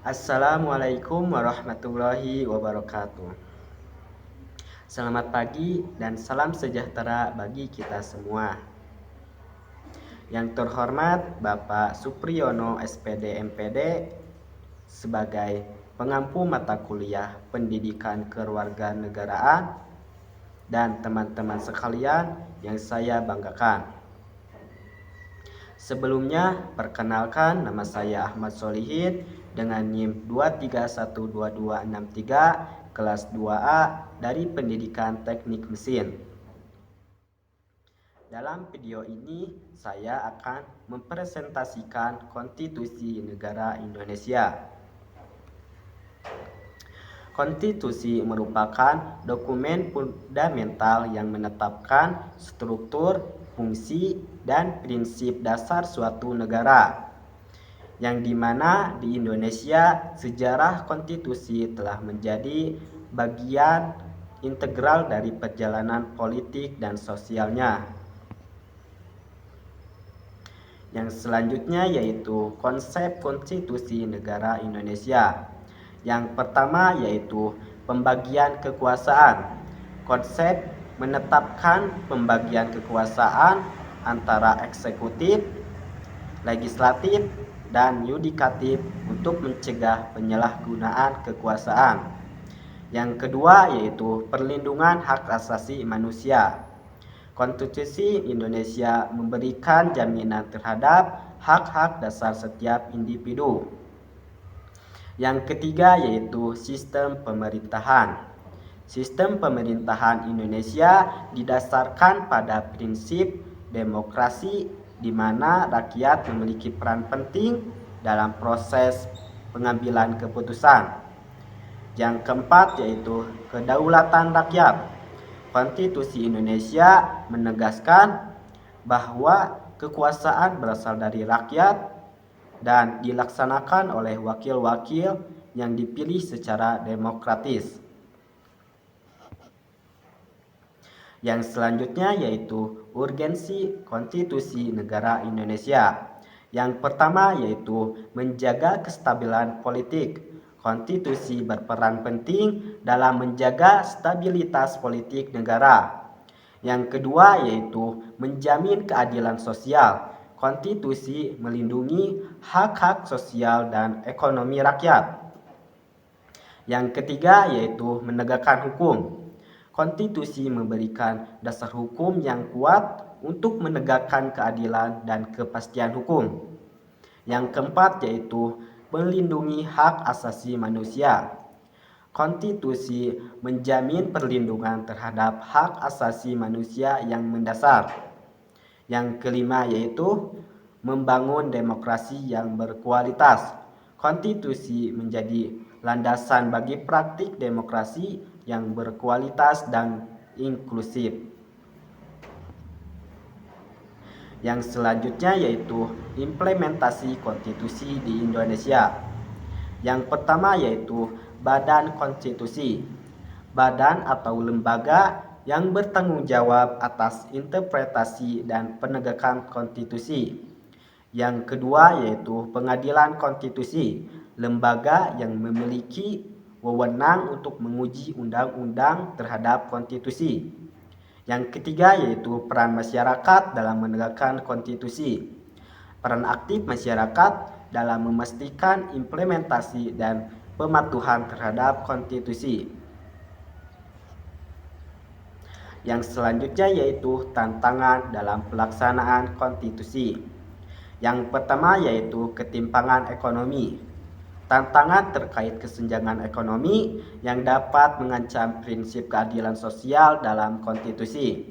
Assalamualaikum warahmatullahi wabarakatuh. Selamat pagi dan salam sejahtera bagi kita semua. Yang terhormat Bapak Supriyono SPD MPD sebagai pengampu mata kuliah Pendidikan Kewarganegaraan dan teman-teman sekalian yang saya banggakan. Sebelumnya, perkenalkan nama saya Ahmad Solihin dengan NIM 2312263 kelas 2A dari Pendidikan Teknik Mesin. Dalam video ini, saya akan mempresentasikan Konstitusi Negara Indonesia. Konstitusi merupakan dokumen fundamental yang menetapkan struktur, fungsi, dan prinsip dasar suatu negara, yang dimana di Indonesia sejarah konstitusi telah menjadi bagian integral dari perjalanan politik dan sosialnya. Yang selanjutnya yaitu konsep konstitusi negara Indonesia. Yang pertama yaitu pembagian kekuasaan. Konsep menetapkan pembagian kekuasaan antara eksekutif, legislatif, dan yudikatif untuk mencegah penyalahgunaan kekuasaan. Yang kedua yaitu perlindungan hak asasi manusia. Konstitusi Indonesia memberikan jaminan terhadap hak-hak dasar setiap individu. Yang ketiga yaitu sistem pemerintahan. Sistem pemerintahan Indonesia didasarkan pada prinsip demokrasi di mana rakyat memiliki peran penting dalam proses pengambilan keputusan. Yang keempat yaitu kedaulatan rakyat. Konstitusi Indonesia menegaskan bahwa kekuasaan berasal dari rakyat dan dilaksanakan oleh wakil-wakil yang dipilih secara demokratis. Yang selanjutnya yaitu urgensi konstitusi negara Indonesia. Yang pertama yaitu menjaga kestabilan politik. Konstitusi berperan penting dalam menjaga stabilitas politik negara. Yang kedua yaitu menjamin keadilan sosial. Konstitusi melindungi hak-hak sosial dan ekonomi rakyat. Yang ketiga yaitu menegakkan hukum. Konstitusi memberikan dasar hukum yang kuat untuk menegakkan keadilan dan kepastian hukum. Yang keempat yaitu melindungi hak asasi manusia. Konstitusi menjamin perlindungan terhadap hak asasi manusia yang mendasar. Yang kelima yaitu membangun demokrasi yang berkualitas. Konstitusi menjadi landasan bagi praktik demokrasi yang berkualitas dan inklusif. Yang selanjutnya yaitu implementasi konstitusi di Indonesia. Yang pertama yaitu Badan Konstitusi. Badan atau lembaga yang bertanggung jawab atas interpretasi dan penegakan konstitusi. Yang kedua yaitu Pengadilan Konstitusi, lembaga yang memiliki wewenang untuk menguji undang-undang terhadap konstitusi. Yang ketiga yaitu peran masyarakat dalam menegakkan konstitusi. Peran aktif masyarakat dalam memastikan implementasi dan pematuhan terhadap konstitusi. Yang selanjutnya yaitu tantangan dalam pelaksanaan konstitusi. Yang pertama yaitu ketimpangan ekonomi. Tantangan terkait kesenjangan ekonomi yang dapat mengancam prinsip keadilan sosial dalam konstitusi.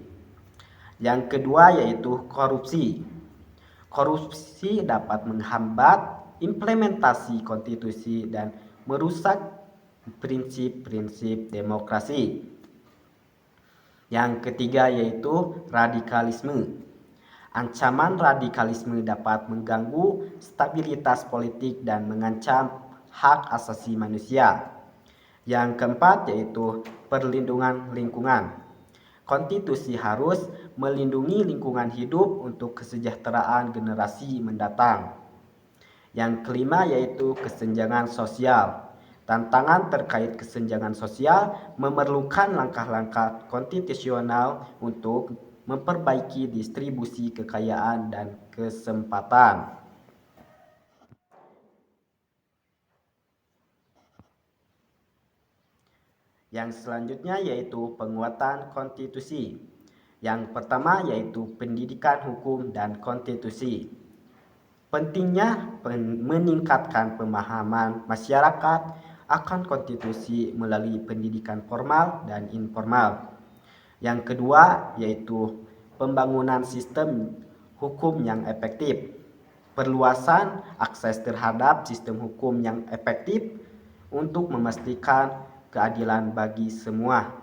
Yang kedua yaitu korupsi. Korupsi dapat menghambat implementasi konstitusi dan merusak prinsip-prinsip demokrasi. Yang ketiga yaitu radikalisme. Ancaman radikalisme dapat mengganggu stabilitas politik dan mengancam hak asasi manusia. Yang keempat yaitu perlindungan lingkungan. Konstitusi harus melindungi lingkungan hidup untuk kesejahteraan generasi mendatang. Yang kelima yaitu kesenjangan sosial. Tantangan terkait kesenjangan sosial memerlukan langkah-langkah konstitusional untuk memperbaiki distribusi kekayaan dan kesempatan. Yang selanjutnya yaitu penguatan konstitusi. Yang pertama yaitu pendidikan hukum dan konstitusi. Pentingnya meningkatkan pemahaman masyarakat akan konstitusi melalui pendidikan formal dan informal. Yang kedua yaitu pembangunan sistem hukum yang efektif. Perluasan akses terhadap sistem hukum yang efektif untuk memastikan keadilan bagi semua.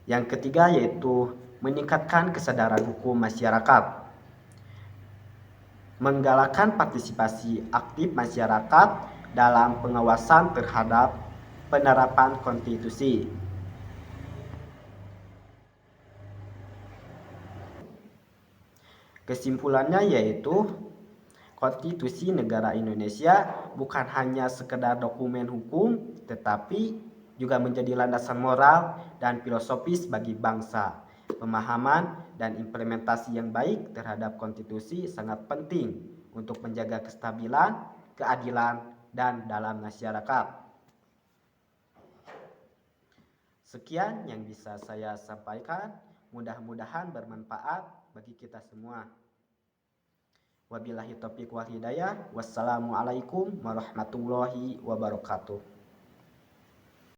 Yang ketiga yaitu meningkatkan kesadaran hukum masyarakat. Menggalakkan partisipasi aktif masyarakat dalam pengawasan terhadap penerapan konstitusi. Kesimpulannya yaitu Konstitusi Negara Indonesia bukan hanya sekedar dokumen hukum, tetapi juga menjadi landasan moral dan filosofis bagi bangsa. Pemahaman dan implementasi yang baik terhadap konstitusi sangat penting untuk menjaga kestabilan, keadilan, dan dalam masyarakat. Sekian yang bisa saya sampaikan, mudah-mudahan bermanfaat bagi kita semua. Wabillahi taufiq wal hidayah. Wassalamualaikum warahmatullahi wabarakatuh.